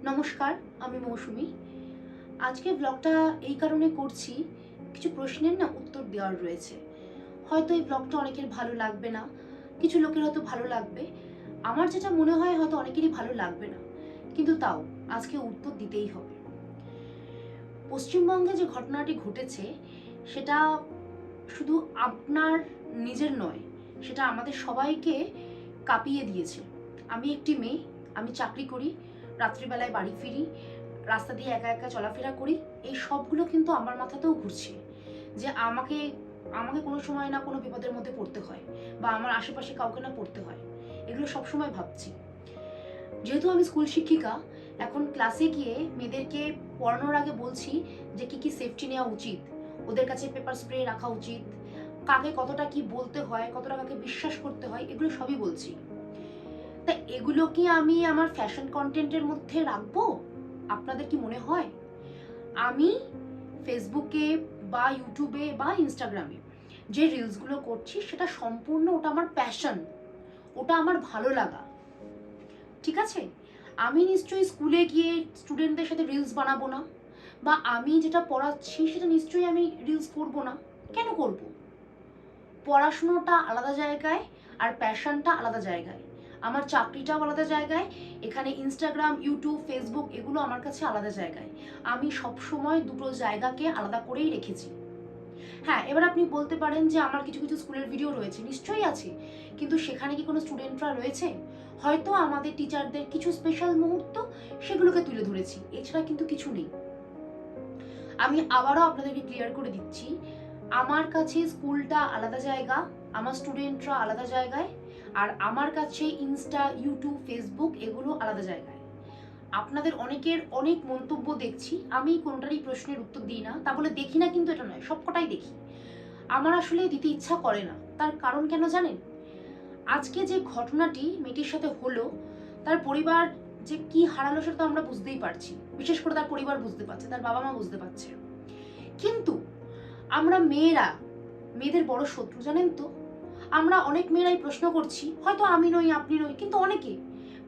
নমস্কার, আমি মৌসুমি। আজকে ব্লগটা এই কারণে করছি, কিছু প্রশ্নের উত্তর দেওয়ার রয়েছে। হয়তো এই ব্লগটা অনেকের ভালো লাগবে না, কিছু লোকের হয়তো ভালো লাগবে। আমার যেটা মনে হয় হয়তো অনেকেরই ভালো লাগবে না, কিন্তু তাও আজকে উত্তর দিতেই হবে। পশ্চিমবঙ্গে যে ঘটনাটি ঘটেছে সেটা শুধু আপনার নিজের নয়, সেটা আমাদের সবাইকে কাঁপিয়ে দিয়েছে। আমি একটি মেয়ে, আমি চাকরি করি, রাত্রিবেলায় বাড়ি ফিরি, রাস্তা দিয়ে একা একা চলাফেরা করি। এই সবগুলো কিন্তু আমার মাথাতেও ঘুরছে যে আমাকে আমাকে কোনো সময় না কোনো বিপদের মধ্যে পড়তে হয়, বা আমার আশেপাশে কাউকে না পড়তে হয়। এগুলো সবসময় ভাবছি। যেহেতু আমি স্কুল শিক্ষিকা, এখন ক্লাসে গিয়ে মেয়েদেরকে পড়ানোর আগে বলছি যে কি কি সেফটি নেওয়া উচিত, ওদের কাছে পেপার স্প্রে রাখা উচিত, কাকে কতটা কি বলতে হয়, কতটা কাকে বিশ্বাস করতে হয়, এগুলো সবই বলছি। তা এগুলো কি আমি আমার ফ্যাশন কন্টেন্টের মধ্যে রাখবো? আপনাদের কি মনে হয়? আমি ফেসবুকে বা ইউটিউবে বা ইনস্টাগ্রামে যে রিলসগুলো করছি সেটা সম্পূর্ণ ওটা আমার প্যাশন, ওটা আমার ভালো লাগা। ঠিক আছে? আমি নিশ্চয়ই স্কুলে গিয়ে স্টুডেন্টদের সাথে রিলস বানাবো না, বা আমি যেটা পড়াচ্ছি সেটা নিশ্চয়ই আমি রিলস করবো না। কেন করব? পড়াশুনোটা আলাদা জায়গায় আর প্যাশনটা আলাদা জায়গায়, আমার চাকরিটাও আলাদা জায়গায়, এখানে ইনস্টাগ্রাম, ইউটিউব, ফেসবুক এগুলো আমার কাছে আলাদা জায়গায়। আমি সবসময় দুটো জায়গাকে আলাদা করেই রেখেছি। হ্যাঁ, এবার আপনি বলতে পারেন যে আমার কিছু কিছু স্কুলের ভিডিও রয়েছে, নিশ্চয়ই আছে, কিন্তু সেখানে কি কোনো স্টুডেন্টরা রয়েছে? হয়তো আমাদের টিচারদের কিছু স্পেশাল মুহূর্ত সেগুলোকে তুলে ধরেছি, এছাড়া কিন্তু কিছু নেই। আমি আবারও আপনাদেরকে ক্লিয়ার করে দিচ্ছি, আমার কাছে স্কুলটা আলাদা জায়গা, আমার স্টুডেন্টরা আলাদা জায়গায়, আর আমার কাছে ইনস্টা, ইউটিউব, ফেসবুক এগুলো আলাদা জায়গায়। আপনাদের অনেকের অনেক মন্তব্য দেখছি, আমি কোনোটারই প্রশ্নের উত্তর দিই না, তা বলে দেখি না কিন্তু এটা নয়, সবকটাই দেখি। আমার আসলে দিতে ইচ্ছা করে না। তার কারণ কেন জানেন? আজকে যে ঘটনাটি মেয়েটির সাথে হলো, তার পরিবার যে কি হারালো সেটা তো আমরা বুঝতেই পারছি। বিশেষ করে তার পরিবার বুঝতে পারছে, তার বাবা মা বুঝতে পারছে। কিন্তু আমরা মেয়েরা, মেয়েদের বড় শত্রু জানেন তো। আমরা অনেক মেয়েরাই প্রশ্ন করছি, হয়তো আমি নই, আপনি নই, কিন্তু অনেকে,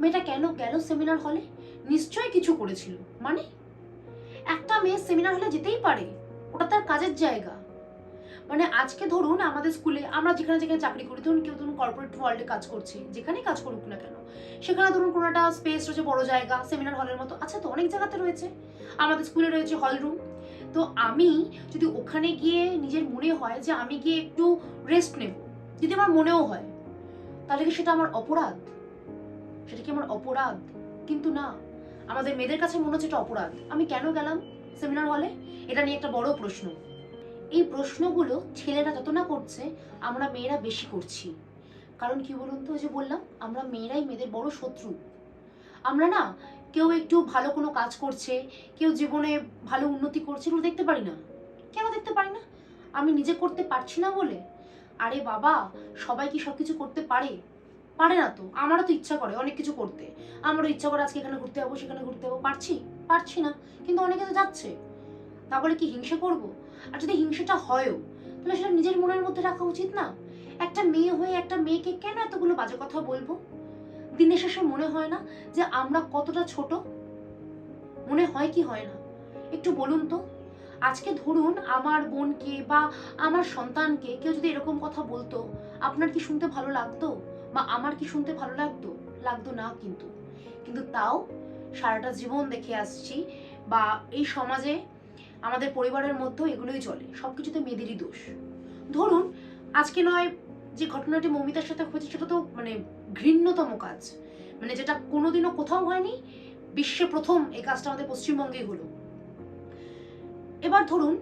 মেয়েটা কেন গেল সেমিনার হলে? নিশ্চয়ই কিছু করেছিল। মানে একটা মেয়ে সেমিনার হলে যেতেই পারে, ওটা তার কাজের জায়গা। মানে আজকে ধরুন আমাদের স্কুলে আমরা যেখানে যেখানে চাকরি করি, ধরুন কেউ ধরুন কর্পোরেট ওয়ার্ল্ডে কাজ করছে, যেখানেই কাজ করুক না কেন, সেখানে ধরুন কোনো একটা স্পেস রয়েছে, বড় জায়গা, সেমিনার হলের মতো আছে, তো অনেক জায়গাতে রয়েছে। আমাদের স্কুলে রয়েছে হল রুম। তো আমি যদি ওখানে গিয়ে নিজের মনে হয় যে আমি গিয়ে একটু রেস্ট নেব, যদি আমার মনেও হয়, তাহলে কি সেটা আমার অপরাধ? সেটা কি আমার অপরাধ? কিন্তু না, আমাদের মেয়েদের কাছে মনে হচ্ছে এটা অপরাধ। আমি কেন গেলাম সেমিনার হলে? এটা নিয়ে একটা বড় প্রশ্ন। এই প্রশ্নগুলো ছেলেরা যত না করছে, আমরা মেয়েরা বেশি করছি। কারণ কি বলুন তো, যে বললাম আমরা মেয়েরাই মেয়েদের বড় শত্রু। আমরা না, কেউ একটু ভালো কোনো কাজ করছে, কেউ জীবনে ভালো উন্নতি করছে, এগুলো দেখতে পারি না। কেন দেখতে পারি না? আমি নিজে করতে পারছি না বলে? আরে বাবা, সবাই কি সবকিছু করতে পারে? পারে না তো। আমারও তো ইচ্ছা করে অনেক কিছু করতে, আমারও ইচ্ছা করে আজকে এখানে ঘুরতে যাবো, সেখানে ঘুরতে যাবো। পারছি না, কিন্তু অনেকে তো যাচ্ছে। তা বলে কি হিংসে করব? আর যদি হিংসেটা হয়ও, তাহলে সেটা নিজের মনের মধ্যে রাখা উচিত না? একটা মেয়ে হয়ে একটা মেয়েকে কেন এতগুলো বাজে কথা বলবো? দিনের শেষে মনে হয় না যে আমরা কতটা ছোট? মনে হয় কি হয় না? একটু বলুন তো। আজকে ধরুন আমার বোনকে বা আমার সন্তানকে কেউ যদি এরকম কথা বলতো, আপনার কি শুনতে ভালো লাগতো? বা আমার কি শুনতে ভালো লাগতো? লাগতো না কিন্তু। কিন্তু তাও সারাটা জীবন দেখে আসছি, বা এই সমাজে আমাদের পরিবারের মধ্যেও এগুলোই চলে, সবকিছুতে মেয়েদেরই দোষ। ধরুন আজকে নয়, যে ঘটনাটি মৌমিতার সাথে হয়েছে সেটা তো মানে ঘৃণ্যতম কাজ, মানে যেটা কোনোদিনও কোথাও হয়নি, বিশ্বে প্রথম এই কাজটা আমাদের পশ্চিমবঙ্গেই হলো। এবার ধরুন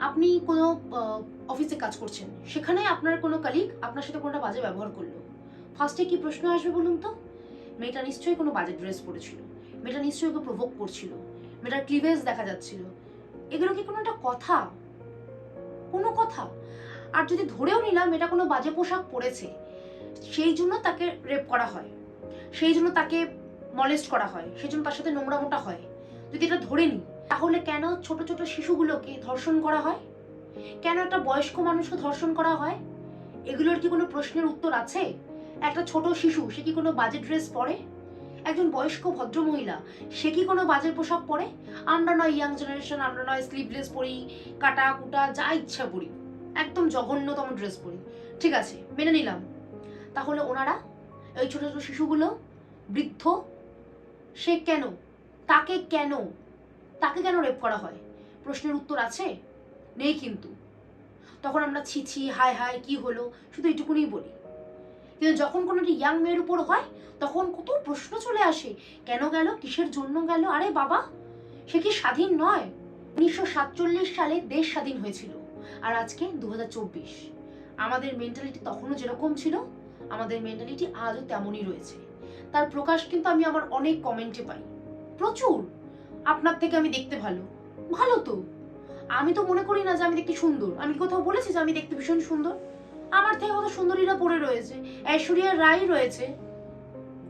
আপনি কোনো অফিসে কাজ করছেন, সেখানে আপনার কোনো কালিগ আপনার সাথে কোনোটা বাজে ব্যবহার করলো। ফার্স্টে কি প্রশ্ন আসবে বলুন তো? মেয়েটা নিশ্চয়ই কোনো বাজে ড্রেস পরেছিল, মেয়েটা নিশ্চয়ই ওকে প্রভোক করছিল, মেয়েটার ক্লিভেজ দেখা যাচ্ছিল। এগুলো কি কোনো একটা কথা? কোনো কথা? আর যদি ধরেও নিলাম এটা কোনো বাজে পোশাক পরেছে, সেই জন্য তাকে রেপ করা হয়, সেই জন্য তাকে মলেস্ট করা হয়, সেই জন্য তার সাথে নোংরামোটা হয়, যদি এটা ধরে নিই, তাহলে কেন ছোট ছোট শিশুগুলোকে ধর্ষণ করা হয়? কেন একটা বয়স্ক মানুষকে ধর্ষণ করা হয়? এগুলোর কি কোনো প্রশ্নের উত্তর আছে? একটা ছোট শিশু, সে কি কোনো বাজে ড্রেস পরে? একজন বয়স্ক ভদ্রমহিলা সে কি কোনো বাজে পোশাক পরে? আমরা নয় ইয়াং জেনারেশন, আমরা নয় স্লিভলেস পরি, কাটা কুটা যা ইচ্ছা পরি, একদম জঘন্যতম ড্রেস পরি, ঠিক আছে মেনে নিলাম। তাহলে ওনারা, ওই ছোট ছোট শিশুগুলো, বৃদ্ধ, সে কেন, তাকে কেন রেপ করা হয়? প্রশ্নের উত্তর আছে? নেই কিন্তু। তখন আমরা ছি ছি হায় হায় কি হলো শুধু এইটুকুনি বলি। কিন্তু যখন কোনো একটা ইয়াং মেয়ের উপর হয় তখন কত প্রশ্ন চলে আসে, কেন গেল, কিসের জন্য গেল? আরে বাবা, সে কি স্বাধীন নয়? 1947 সালে দেশ স্বাধীন হয়েছিল, আর আজকে 2024। আমাদের মেন্টালিটি তখনও যেরকম ছিল, আমাদের মেন্টালিটি আজও তেমনই রয়েছে। তার প্রকাশ কিন্তু আমি আমার অনেক কমেন্টে পাই, প্রচুর। আপনার থেকে আমি দেখতে ভালো, ভালো তো। আমি তো মনে করি না যে আমি দেখতে সুন্দর। আমি কোথাও বলেছি যে আমি দেখতে ভীষণ সুন্দর? আমার থেকে কত সুন্দরীরা পড়ে রয়েছে, ঐশ্বরিয়া রায় রয়েছে,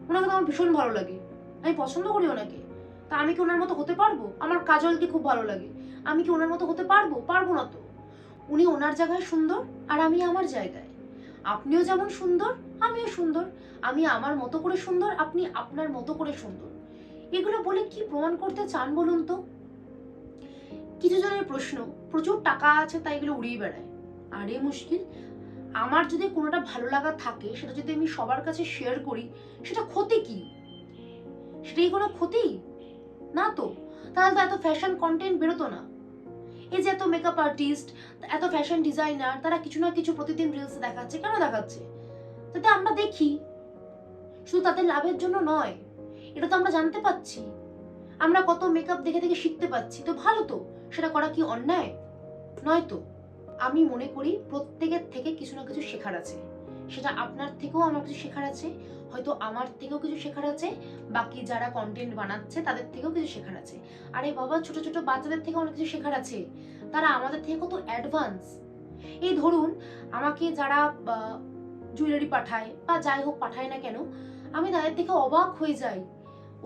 ওনাকে তো আমার ভীষণ ভালো লাগে, আমি পছন্দ করি ওনাকে। তা আমি কি ওনার মতো হতে পারবো? আমার কাজলকে খুব ভালো লাগে, আমি কি ওনার মতো হতে পারবো? পারবো না তো। উনি ওনার জায়গায় সুন্দর, আর আমি আমার জায়গায়। আপনিও যেমন সুন্দর, আমিও সুন্দর। আমি আমার মতো করে সুন্দর, আপনি আপনার মতো করে সুন্দর। এগুলো বলে কি প্রমাণ করতে চান বলুন তো? কিছু জনের প্রশ্ন, প্রচুর টাকা আছে তাই এগুলো উড়িয়ে বেড়ায়। আরে মুশকিল, আমার যদি কোনোটা ভালো লাগা থাকে সেটা যদি আমি সবার কাছে শেয়ার করি, সেটা ক্ষতি কি? সেটাই কোনো ক্ষতি না তো। তাহলে তো এত ফ্যাশন কন্টেন্ট বেরোতো না। এই যে এত মেকআপ আর্টিস্ট, এত ফ্যাশন ডিজাইনার, তারা কিছু না কিছু প্রতিদিন রিলস দেখাচ্ছে। কেন দেখাচ্ছে? যাতে আমরা দেখি, শুধু তাদের লাভের জন্য নয়। এটা তো আমরা জানতে পাচ্ছি, আমরা কত মেকআপ দেখে দেখে শিখতে পাচ্ছি, তো ভালো তো। সেটা করা কি অন্যায়? নয় তো। আমি মনে করি প্রত্যেকের থেকে কিছু না কিছু শেখার আছে। সেটা আপনার থেকেও আমার কিছু শেখার আছে, হয়তো আমার থেকেও কিছু শেখার আছে, বাকি যারা কন্টেন্ট বানাচ্ছে তাদের থেকেও কিছু শেখার আছে। আরে বাবা, ছোট ছোট বাচ্চাদের থেকে অনেক কিছু শেখার আছে, তারা আমাদের থেকে কত অ্যাডভান্স। এই ধরুন, আমাকে যারা জুয়েলারি পাঠায় বা যাই হোক পাঠায় না কেন, আমি তাদের থেকে অবাক হয়ে যাই।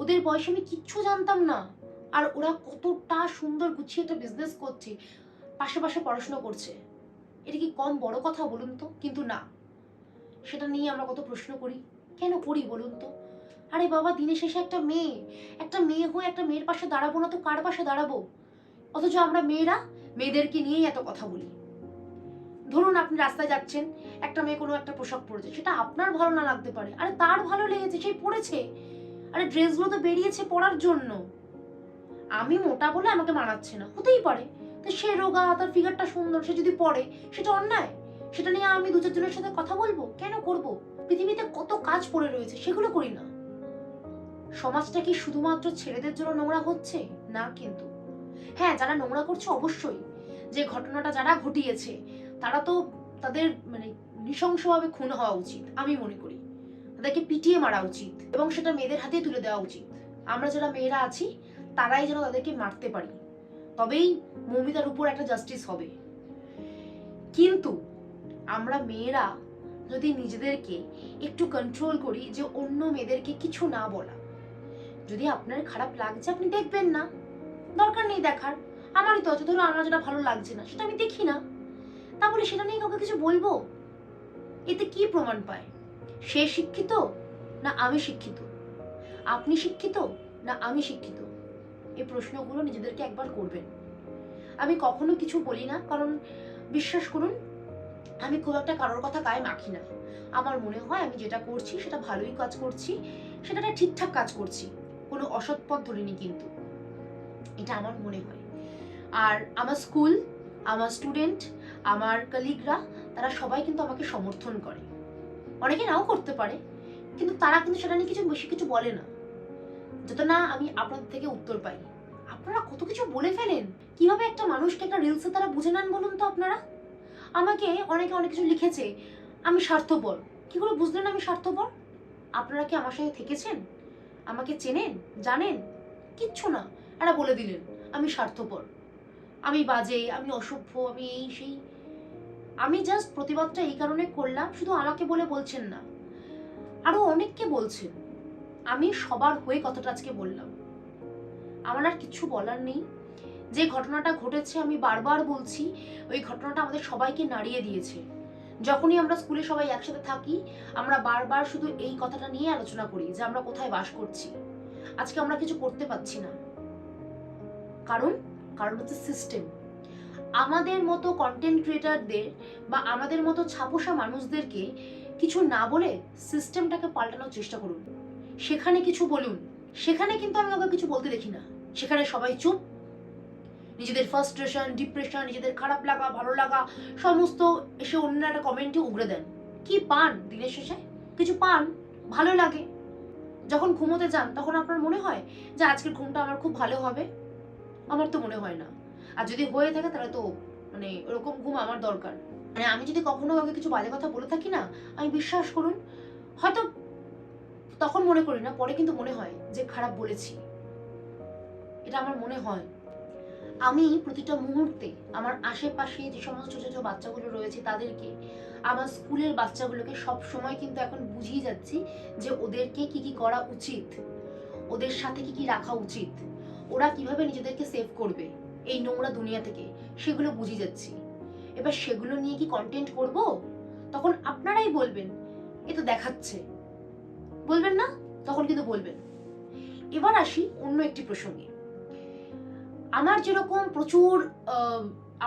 ওদের বয়সে আমি কিচ্ছু জানতাম না, আর ওরা কতটা সুন্দর গুছিয়ে একটা বিজনেস করছে, পাশে পাশে পড়াশোনা করছে। এটা কি কম বড় কথা বলুন তো? কিন্তু না, সেটা নিয়ে আমরা কত প্রশ্ন করি। কেন করি বলুন তো? আরে বাবা, দিনের শেষে একটা মেয়ে হয়ে একটা মেয়ের পাশে দাঁড়াবো না তো কার পাশে দাঁড়াবো? অথচ আমরা মেয়েরা মেয়েদেরকে নিয়েই এত কথা বলি। ধরুন আপনি রাস্তায় যাচ্ছেন, একটা মেয়ে কোনো একটা পোশাক পরেছে, সেটা আপনার ভালো না লাগতে পারে, আরে তার ভালো লেগেছে, সেই পরেছে। আরে ড্রেসগুলো তো বেরিয়েছে পরার জন্য। আমি মোটা বলে আমাকে মানাচ্ছে না, হতেই পারে। তো সে রোগা, তার ফিগারটা সুন্দর, সে যদি পরে, সেটা অন্যায়? সেটা নিয়ে আমি দু চারজনের সাথে কথা বলবো? কেন করব? পৃথিবীতে কত কাজ পড়ে রয়েছে, সেগুলো করি না। সমাজটা কি শুধুমাত্র ছেলেদের জন্য নোংরা হচ্ছে? না কিন্তু। হ্যাঁ, যারা নোংরা করছে অবশ্যই, যে ঘটনাটা যারা ঘটিয়েছে তারা তো, তাদের মানে নৃশংসভাবে খুন হওয়া উচিত আমি মনে করি। তাদেরকে পিটিয়ে মারা উচিত, এবং সেটা মেয়েদের হাতে তুলে দেওয়া উচিত। আমরা যারা মেয়েরা আছি তারাই যেন তাদেরকে মারতে পারি, তবেই মৌমিতার উপর একটা জাস্টিস হবে। কিন্তু আমরা মেয়েরা যদি নিজেদেরকে একটু কন্ট্রোল করি, যে অন্য মেয়েদেরকে কিছু না বলা। যদি আপনার খারাপ লাগছে আপনি দেখবেন না, দরকার নেই দেখার। আমারই তো আছে, ধরো আমার যেটা ভালো লাগছে না সেটা আমি দেখি না, তাহলে সেটা নিয়ে কাউকে কিছু বলবো? এতে কি প্রমাণ পায়? সে শিক্ষিত না আমি শিক্ষিত? আপনি শিক্ষিত না আমি শিক্ষিত? এই প্রশ্নগুলো নিজেদেরকে একবার করবেন। আমি কখনো কিছু বলি না, কারণ বিশ্বাস করুন আমি খুব একটা কারোর কথা গায়ে মাখি না। আমার মনে হয় আমি যেটা করছি সেটা ভালোই কাজ করছি, সেটা একটা ঠিকঠাক কাজ করছি, কোনো অসৎ পথ ধরিনি কিন্তু, এটা আমার মনে হয়। আর আমার স্কুল, আমার স্টুডেন্ট, আমার কলিগরা, তারা সবাই কিন্তু আমাকে সমর্থন করে। অনেকে নাও করতে পারে, কিন্তু তারা কিন্তু সেটা নিয়ে কিছু বেশি কিছু বলে না, যত না আমি আপনাদের থেকে উত্তর পাই। আপনারা কত কিছু বলে ফেলেন, কিভাবে একটা মানুষকে একটা রিলসে তারা বুঝে নেন বলুন তো আপনারা? আমাকে অনেকে অনেক কিছু লিখেছে, আমি স্বার্থপর। কি করে বুঝলেন আমি স্বার্থপর? আপনারা কি আমার সাথে থেকেছেন? আমাকে চেনেন, জানেন? কিচ্ছু না, এরা বলে দিলেন আমি স্বার্থপর, আমি বাজে, আমি অসভ্য, আমি এই সেই। আমি জাস্ট প্রতিবাদটা এই কারণে করলাম, শুধু আমাকে বলে বলছেন না, আরো অনেককে বলছেন। আমি সবার হয়ে কথাটা আজকে বললাম। আমার আর কিছু বলার নেই। যে ঘটনাটা ঘটেছে আমি বারবার বলছি, ওই ঘটনাটা আমাদের সবাইকে নাড়িয়ে দিয়েছে। যখনই আমরা স্কুলে সবাই একসাথে থাকি, আমরা বারবার শুধু এই কথাটা নিয়ে আলোচনা করি যে আমরা কোথায় বাস করছি। আজকে আমরা কিছু করতে পারছি না, কারণ হচ্ছে সিস্টেম। আমাদের মতো কন্টেন্ট ক্রিয়েটারদের বা আমাদের মতো ছাপোষা মানুষদেরকে কিছু না বলে সিস্টেমটাকে পাল্টানোর চেষ্টা করুন। সেখানে কিছু বলুন। সেখানে কিন্তু আমি কাউকে কিছু বলতে দেখি না। সেখানে সবাই চুপ, নিজেদের ফ্রাস্ট্রেশন, ডিপ্রেশন, নিজেদের খারাপ লাগা, ভালো লাগা সমস্ত এসে অন্য একটা কমেন্টে উগড়ে দেন। কি পান দিনের শেষে? কিছু পান? ভালো লাগে? যখন ঘুমোতে যান তখন আপনার মনে হয় যে আজকের ঘুমটা আমার খুব ভালো হবে? আমার তো মনে হয় না। আর যদি হয়ে থাকে তাহলে তো মানে ওরকম ঘুম আমার দরকার। মানে আমি যদি কখনো কাউকে কিছু বাজে কথা বলে থাকি না, আমি বিশ্বাস করুন হয়তো তখন মনে করি না, পরে কিন্তু মনে হয় যে খারাপ বলেছি। এটা আমার মনে হয়। আমি প্রতিটা মুহূর্তে আমার আশেপাশে যে সমস্ত ছোট ছোট বাচ্চাগুলো রয়েছে তাদেরকে, আমার স্কুলের বাচ্চাগুলোকে সব সময় কিন্তু এখন বুঝিয়ে যাচ্ছি যে ওদেরকে কি কি করা উচিত, ওদের সাথে কি কি রাখা উচিত, ওরা কিভাবে নিজেদেরকে সেভ করবে এই নোংরা দুনিয়া থেকে, সেগুলো বুঝিয়ে যাচ্ছি। এবার সেগুলো নিয়ে কি কন্টেন্ট করব? তখন আপনারাই বলবেন এ তো দেখাচ্ছে, বলবেন না? তখন কিন্তু বলবেন। এবার আসি অন্য একটি প্রসঙ্গে। আমার যেরকম প্রচুর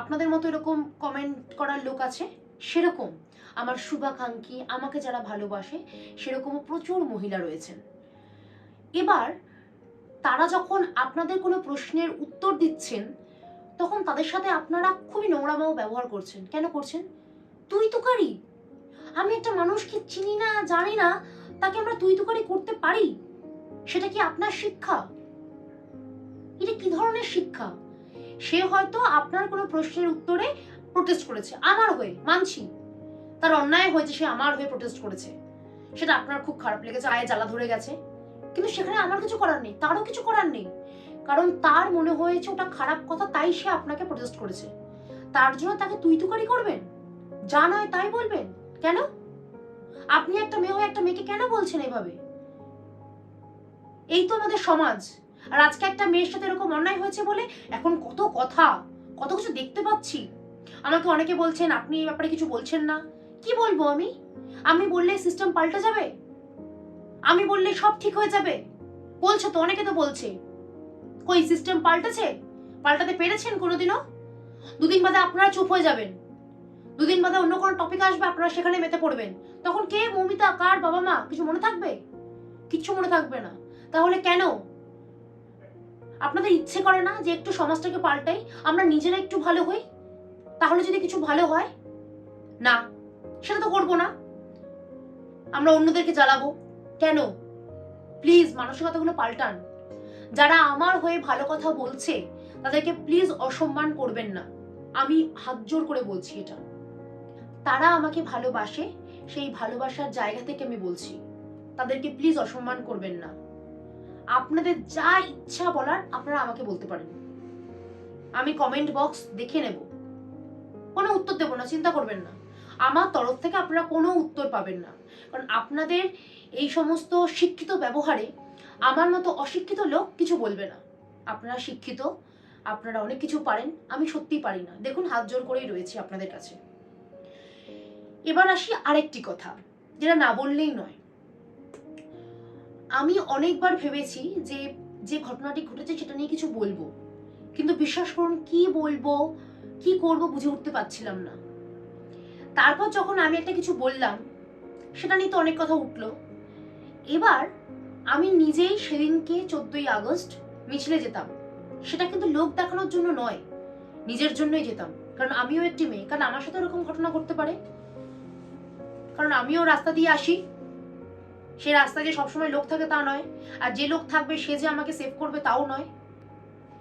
আপনাদের মতো এরকম কমেন্ট করার লোক আছে, সেরকম আমার শুভাকাঙ্ক্ষী, আমাকে যারা ভালোবাসে সেরকমও প্রচুর মহিলা রয়েছেন। এবার তারা যখন আপনাদের কোনো প্রশ্নের উত্তর দিচ্ছেন তখন তাদের সাথে আপনারা খুবই নোংরামো ব্যবহার করছেন। কেন করছেন? তুই তুকারি। আমি একটা মানুষকে চিনি না, জানি না, তাকে আমরা তুই তুকারি করতে পারি? সেটা কি আপনার শিক্ষা? এটা কি ধরনের শিক্ষা? সে হয়তো আপনার কোনো প্রশ্নের উত্তরে প্রোটেস্ট করেছে আমার হয়ে, মানছি তার অন্যায় হয়েছে, সে আমার হয়ে প্রোটেস্ট করেছে, সেটা আপনার খুব খারাপ লেগেছে, আয়ে জ্বালা ধরে গেছে, কিন্তু সেখানে আমার কিছু করার নেই, তারও কিছু করার নেই, কারণ তার মনে হয়েছে ওটা খারাপ কথা, তাই সে আপনাকে প্রোটেস্ট করেছে। তার জন্য তাকে তুই তুকারি করবেন? যা নয় তাই বলবেন? কেন? আপনি একটা মেয়ে হয়ে একটা মেয়েকে কেন বলছেন এভাবে? এই তো আমাদের সমাজ। আর আজকে একটা মেয়ের সাথে এরকম অন্যায় হয়েছে বলে এখন কত কথা, কত কিছু দেখতে পাচ্ছি। আমাকে অনেকে বলছেন আপনি এই ব্যাপারে কিছু বলছেন না। কি বলবো আমি? আমি বললে সিস্টেম পাল্টে যাবে? আমি বললে সব ঠিক হয়ে যাবে? বলছে তো, অনেকে তো বলছে। কই সিস্টেম পাল্টেছে? পাল্টাতে পেরেছেন কোনোদিনও? দুদিন বাদে আপনারা চুপ হয়ে যাবেন, দুদিন বাদে অন্য কোনো টপিক আসবে, আপনারা সেখানে মেতে পড়বেন। তখন কে, মৌমিতা, কার বাবা মা কিছু মনে থাকবে? কিচ্ছু মনে থাকবে না। তাহলে কেন আপনাদের ইচ্ছে করে না যে একটু সমাজটাকে পাল্টাই, আমরা নিজেরা একটু ভালো হই? তাহলে যদি কিছু ভালো হয়, না সেটা তো করবো না, আমরা অন্যদেরকে জ্বালাবো কেন? প্লিজ মানসিকতাগুলো পাল্টান। যারা আমার হয়ে ভালো কথা বলছে তাদেরকে প্লিজ অসম্মান করবেন না, আমি হাত জোর করে বলছি এটা। তারা আমাকে ভালোবাসে, সেই ভালোবাসার জায়গা থেকে আমি বলছি, তাদেরকে প্লিজ অসম্মান করবেন না। আপনাদের যা ইচ্ছা বলার আপনারা আমাকে বলতে পারেন, আমি কমেন্ট বক্স দেখে নেব, কোনো উত্তর দেব না, চিন্তা করবেন না। আমার তরফ থেকে আপনারা কোনো উত্তর পাবেন না, কারণ আপনাদের এই সমস্ত শিক্ষিত ব্যবহারে আমার মতো অশিক্ষিত লোক কিছু বলবে না। আপনারা শিক্ষিত, আপনারা অনেক কিছু পারেন, আমি সত্যি পারি না, দেখুন হাত জোর করেই রয়েছি আপনাদের কাছে। এবার আসি আরেকটি কথা, যেটা না বললেই নয়। আমি অনেকবার ভেবেছি যে যে ঘটনাটি ঘটেছে সেটা নিয়ে কিছু বলবো, কিন্তু বিশ্বাস করুন কি বলবো কি করব বুঝে উঠতে পারছিলাম না। তারপর যখন আমি একটা কিছু বললাম সেটা নিয়ে তো অনেক কথা উঠলো। এবার আমি নিজেই সেদিনকে 14ই আগস্ট মিছিলে যেতাম, সেটা কিন্তু লোক দেখানোর জন্য নয়, নিজের জন্যই যেতাম, কারণ আমিও একটি মেয়ে, কারণ আমার সাথে এরকম ঘটনা ঘটতে পারে, কারণ আমিও রাস্তা দিয়ে আসি, সে রাস্তায় যে সবসময় লোক থাকে তা নয়, আর যে লোক থাকবে সে যে আমাকে সেভ করবে তাও নয়।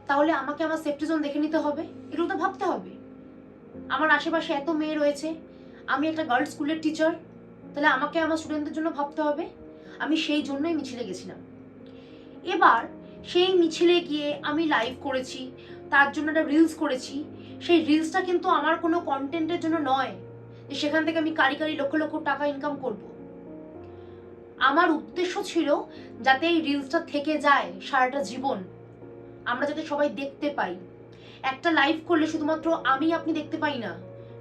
তাহলে আমাকে আমার সেফটি জোন দেখে নিতে হবে, এগুলো তো ভাবতে হবে। আমার আশেপাশে এত মেয়ে রয়েছে, আমি একটা গার্লস স্কুলের টিচার, তাহলে আমাকে আমার স্টুডেন্টদের জন্য ভাবতে হবে। আমি সেই জন্যই মিছিলে গেছিলাম। এবার সেই মিছিলে গিয়ে আমি লাইভ করেছি, তার জন্য একটা রিলস করেছি। সেই রিলসটা কিন্তু আমার কোনো কন্টেন্টের জন্য নয় যে সেখান থেকে আমি কারি কারি লক্ষ লক্ষ টাকা ইনকাম করব। আমার উদ্দেশ্য ছিল যাতে এই রিলসটা থেকে যায় সারাটা জীবন, আমরা যাতে সবাই দেখতে পাই। একটা লাইভ করলে শুধুমাত্র আমি আপনি দেখতে পাই না,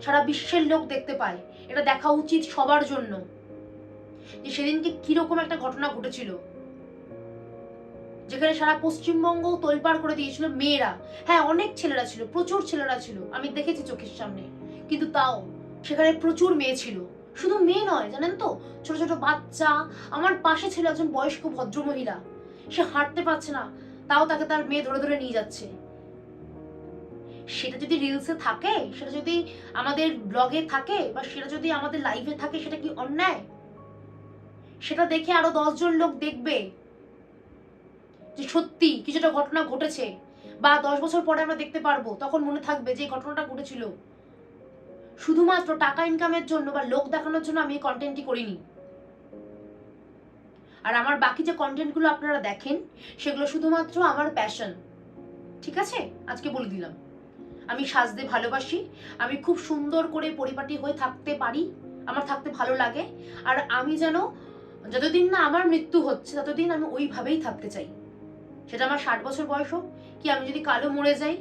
সারা বিশ্বের লোক দেখতে পায়। এটা দেখা উচিত সবার জন্য যে সেদিনকে কিরকম একটা ঘটনা ঘটেছিল, যেখানে সারা পশ্চিমবঙ্গ তোলপাড় করে দিয়েছিল মেয়েরা। হ্যাঁ, অনেক ছেলেরা ছিল, প্রচুর ছেলেরা ছিল, আমি দেখেছি চোখের সামনে, কিন্তু তাও সেখানে প্রচুর মেয়ে ছিল। শুধু মেয়ে নয়, জানেন তো, ছোট ছোট বাচ্চা। আমার পাশে ছিল একজন বয়স্ক ভদ্রমহিলা, সে হাঁটতে পারছে না, তাও তাকে তার মেয়ে ধরে ধরে নিয়ে যাচ্ছে। সেটা যদি রিলসে থাকে, সেটা যদি আমাদের ব্লগে থাকে, বা সেটা যদি আমাদের লাইভে থাকে, সেটা কি অন্যায়? সেটা দেখে আরো 10 জন লোক দেখবে যে সত্যি কিছুটা ঘটনা ঘটেছে, বা 10 বছর পরে আমরা দেখতে পারবো, তখন মনে থাকবে যে ঘটনাটা ঘটেছিল। শুধুমাত্র টাকা ইনকামের জন্য বা লোক দেখানোর জন্য আমি এই কন্টেন্টটি করিনি। আর আমার বাকি যে কন্টেন্টগুলো আপনারা দেখেন, সেগুলো শুধুমাত্র আমার প্যাশন। ঠিক আছে, আজকে বলে দিলাম, আমি সাজতে ভালোবাসি, আমি খুব সুন্দর করে পরিপাটি হয়ে থাকতে পারি, আমার থাকতে ভালো লাগে। আর আমি যেন যতদিন না আমার মৃত্যু হচ্ছে ততদিন আমি ওইভাবেই থাকতে চাই। সেটা আমার 60 বছর বয়স হোক, কি আমি যদি কালো মরে যাই,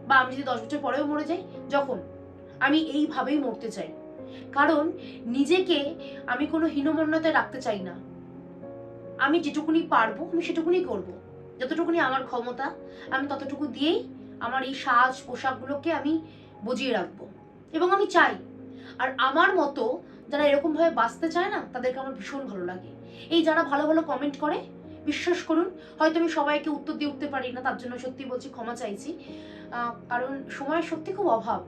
বা আমি যদি 10 বছর পরেও মরে যাই, যখন আমি এইভাবেই মরতে চাই। কারণ নিজেকে আমি কোনো হীনমন্যতায় রাখতে চাই না। আমি যেটুকুনি পারবো আমি সেটুকুনি করব, যতটুকুনি আমার ক্ষমতা আমি ততটুকু দিয়েই আমার এই সাজ পোশাকগুলোকে আমি বজিয়ে রাখবো, এবং আমি চাই। আর আমার মতো যারা এরকম ভাবে বাঁচতে চায় না, তাদেরকে আমার ভীষণ ভালো লাগে। এই যারা ভালো ভালো কমেন্ট করে, বিশ্বাস করুন, হয়তো আমি সবাইকে উত্তর দিয়ে উঠতে পারি না, তার জন্য সত্যি বলছি, ক্ষমা চাইছি। কারণ সময়ের সত্যি খুব অভাব।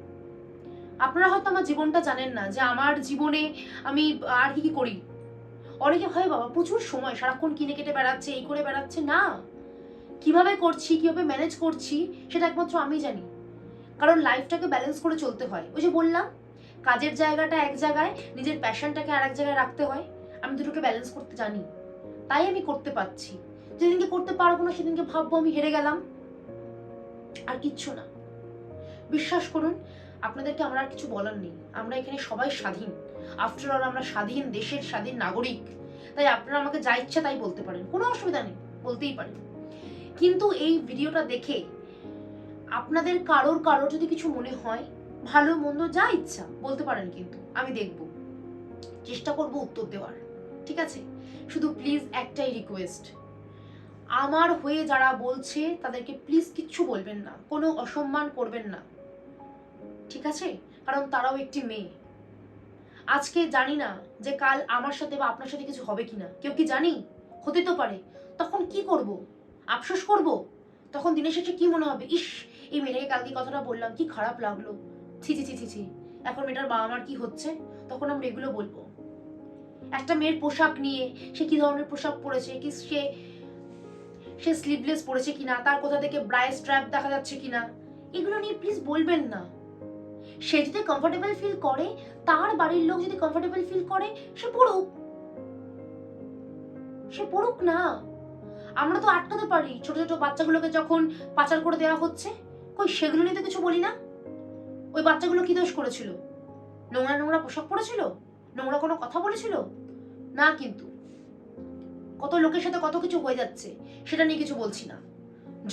আপনারা হয়তো আমার জীবনটা জানেন না, যে আমার জীবনে আমি আর কি কি করি। অনেকে হয় বাবা প্রচুর সময় সারাক্ষণ কিনে কেটে বেড়াচ্ছে, এই করে বেড়াচ্ছে। না, কিভাবে করছি, কিভাবে ম্যানেজ করছি, সেটা একমাত্র আমি জানি। কারণ লাইফটাকে ব্যালেন্স করে চলতে হয়। ওই যে বললাম, কাজের জায়গাটা এক জায়গায়, নিজের প্যাশনটাকে আর এক জায়গায় রাখতে হয়। আমি দুটোকে ব্যালেন্স করতে জানি, তাই আমি করতে পারছি। যেদিনকে করতে পারবো না, সেদিনকে ভাববো আমি হেরে গেলাম, আর কিচ্ছু না। বিশ্বাস করুন, আপনাদেরকে আমার আর কিছু বলার নেই। আমরা এখানে সবাই স্বাধীন। আফটার অল আমরা স্বাধীন দেশের স্বাধীন নাগরিক। তাই আপনারা আমাকে যা ইচ্ছা তাই বলতে পারেন, কোনো অসুবিধা নেই, বলতেই পারেন। কিন্তু এই ভিডিওটা দেখে আপনাদের কারোর যদি কিছু মনে হয়, ভালো মন্দ যা ইচ্ছা বলতে পারেন, কিন্তু আমি দেখব, চেষ্টা করব উত্তর দেওয়ার। ঠিক আছে? শুধু প্লিজ একটাই রিকোয়েস্ট, আমার হয়ে যারা বলছে তাদেরকে প্লিজ কিচ্ছু বলবেন না, কোনো অসম্মান করবেন না। ঠিক আছে? কারণ তারাও একটি মেয়ে। আজকে জানি না যে কাল আমার সাথে বা আপনার সাথে কিছু হবে কিনা, কেউ কি জানি? হতে তো পারে। তখন কি করব? আফসোস করব? তখন দিনের শেষে কি মনে হবে, ইস, এই মেয়েটাকে কালকে কথাটা বললাম, কি খারাপ লাগলো, ছি ছি ছি ছি ছি, এখন মেয়েটার বাবা মার কি হচ্ছে। তখন আমরা এগুলো বলবো। একটা মেয়ের পোশাক নিয়ে, সে কি ধরনের পোশাক পরেছে, কি সে স্লিভলেস পরেছে কিনা, তার কোথা থেকে ব্রাইস স্ট্র্যাপ দেখা যাচ্ছে কিনা, এগুলো নিয়ে প্লিজ বলবেন না। সে যদি কমফোর্টেবল ফিল করে, তার বাড়ির লোক যদি কমফোর্টেবল ফিল করে, সে পড়ুক, সে পড়ুক না। আমরা তো আটকাতে পারি। ছোট ছোট বাচ্চাগুলোকে যখন পাচার করে দেওয়া হচ্ছে, কই সেগুলো নিয়ে তো কিছু বলি না। ওই বাচ্চাগুলো কি দোষ করেছিল? নোংরা নোংরা পোশাক পরেছিল? নোংরা কোনো কথা বলেছিল? না, কিন্তু কত লোকের সাথে কত কিছু হয়ে যাচ্ছে, সেটা নিয়ে কিছু বলছি না।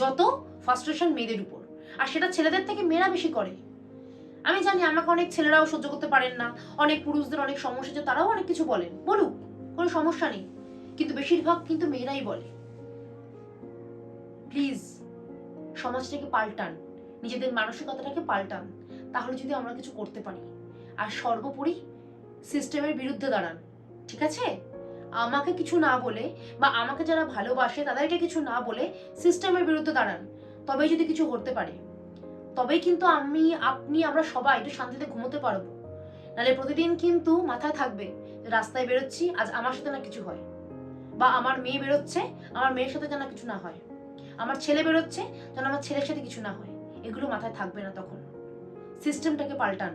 যত ফ্রাস্ট্রেশন মেয়েদের উপর, আর সেটা ছেলেদের থেকে মেয়েরা বেশি করে। আমি জানি আমাকে অনেক ছেলেরাও সহ্য করতে পারেন না, অনেক পুরুষদের অনেক সমস্যা যে তারাও অনেক কিছু বলেন, বলুক, কোনো সমস্যা নেই, কিন্তু বেশিরভাগ কিন্তু মেয়েরাই বলে। প্লিজ সমাজটাকে পাল্টান, নিজেদের মানসিকতাটাকে পাল্টান, তাহলে যদি আমরা কিছু করতে পারি। আর সর্বোপরি সিস্টেমের বিরুদ্ধে দাঁড়ান। ঠিক আছে? আমাকে কিছু না বলে, বা আমাকে যারা ভালোবাসে তাদেরকে কিছু না বলে সিস্টেমের বিরুদ্ধে দাঁড়ান, তবেই যদি কিছু করতে পারে, তবেই কিন্তু আমি, আপনি, আমরা সবাই একটু শান্তিতে ঘুমোতে পারবো। নাহলে প্রতিদিন কিন্তু মাথায় থাকবে যে রাস্তায় বেরোচ্ছি, আজ আমার সাথে না কিছু হয়, বা আমার মেয়ে বেরোচ্ছে, আমার মেয়ের সাথে যেন কিছু না হয়, আমার ছেলে বেরোচ্ছে যেন আমার ছেলের সাথে কিছু না হয়। এগুলো মাথায় থাকবে না তখন। সিস্টেমটাকে পাল্টান,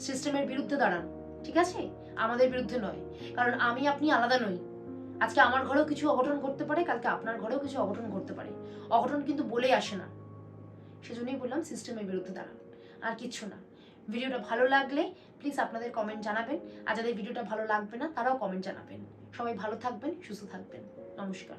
সিস্টেমের বিরুদ্ধে দাঁড়ান। ঠিক আছে? আমাদের বিরুদ্ধে নয়। কারণ আমি আপনি আলাদা নই। আজকে আমার ঘরেও কিছু অঘটন ঘটতে পারে, কালকে আপনার ঘরেও কিছু অঘটন ঘটতে পারে। অঘটন কিন্তু বলেই আসে না। সেজন্যই বললাম সিস্টেমের বিরুদ্ধে দাঁড়ান, আর কিচ্ছু না। ভিডিওটা ভালো লাগলে প্লিজ আপনাদের কমেন্ট জানাবেন, আর যাদের ভিডিওটা ভালো লাগবে না তারাও কমেন্ট জানাবেন। সবাই ভালো থাকবেন, সুস্থ থাকবেন। নমস্কার।